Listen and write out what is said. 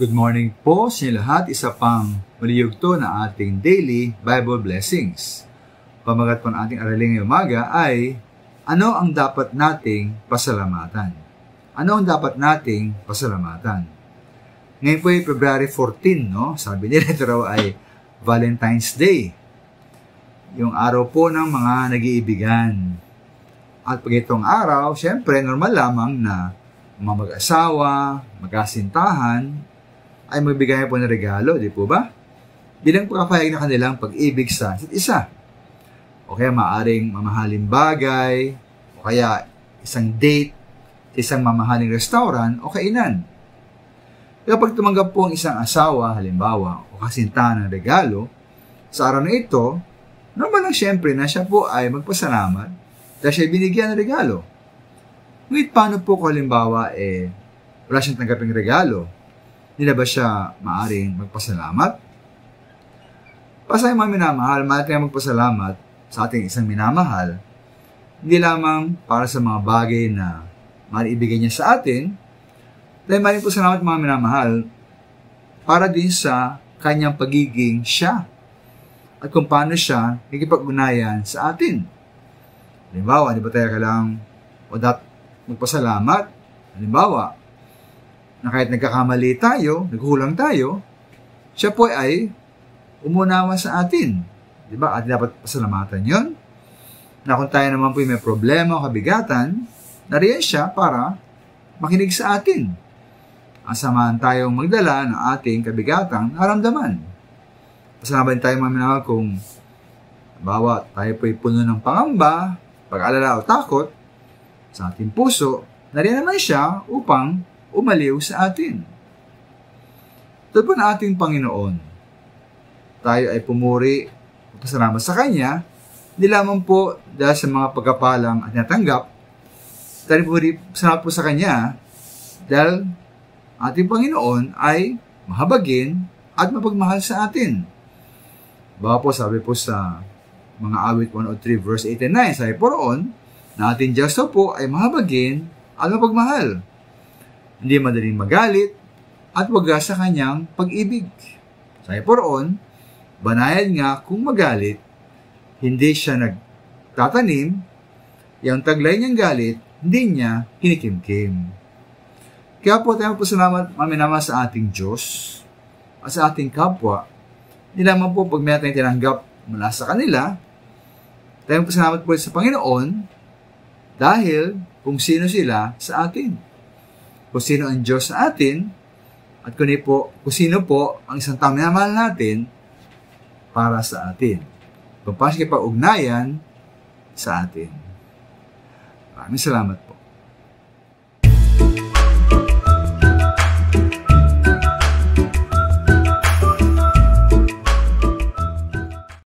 Good morning po sa inyo lahat. Isa pang maliyugto na ating daily Bible blessings. Pamagat po ng ating araling ngayong umaga ay ano ang dapat nating pasalamatan? Ano ang dapat nating pasalamatan? Ngayon po ay February 14, no? Sabi nila ito raw ay Valentine's Day. Yung araw po ng mga nag-iibigan. At pag itong araw, syempre normal lamang na mga mag-asawa, magkasintahan, ay magbigay po ng regalo, di po ba? Bilang pagkapahayag na kanilang pag-ibig sa isa't isa. O kaya maaring mamahaling bagay, o kaya isang date, isang mamahaling restaurant, o kainan. Kapag tumanggap po ang isang asawa, halimbawa, o kasintahan ng regalo, sa araw na ito, normal lang siyempre na siya po ay magpasalamat dahil siya binigyan ng regalo. Ngunit paano po kung halimbawa, wala siyang tanggaping regalo? Hindi na ba siya maaring magpasalamat? Pasay mga minamahal, maaari tayong magpasalamat sa ating isang minamahal, hindi lamang para sa mga bagay na maaari ibigay niya sa atin, dahil maaari po salamat mga minamahal para din sa kanyang pagiging siya at kung paano siya nakikipag-ugnayan sa atin. Halimbawa, di ba tayo kailangang o dapat magpasalamat? Halimbawa, na kahit nagkakamali tayo, nagkulang tayo, siya po ay umunawa sa atin. Diba? At dapat pasalamatan yun. Na kung tayo naman po may problema o kabigatan, nariyan siya para makinig sa atin. Asamaan tayong magdala ng ating kabigatang naramdaman. Pasalamat tayo mga minamahal kung bawa tayo po ay puno ng pangamba, pag-alala o takot sa ating puso, nariyan naman siya upang umaliw sa atin. Tulad po ng ating Panginoon, tayo ay pumuri at pasalamat sa Kanya, hindi lamang po dahil sa mga pagkapalang at natanggap, tayo pumuri pasalamat po sa Kanya dahil ating Panginoon ay mahabagin at mapagmahal sa atin. Baka po sabi po sa mga awit 103 verse 8 and 9, sabi po roon, na ating Diyos po ay mahabagin at mapagmahal. Hindi madaling magalit, at wagas sa kanyang pag-ibig. Sabi po roon, banayad nga kung magalit, hindi siya nagtatanim, yung taglay niyang galit, hindi niya kinikimkim. Kaya po tayo pasalamat maminama sa ating Diyos, at sa ating kapwa, hindi lamang po pag may tayong tinanggap mula sa kanila, tayo pasalamat po sa Panginoon, dahil kung sino sila sa atin. Kung sino ang Diyos sa atin, at kung sino po ang isang taong minamahal natin para sa atin. Kung paano siya ugnayan sa atin. Maraming salamat po.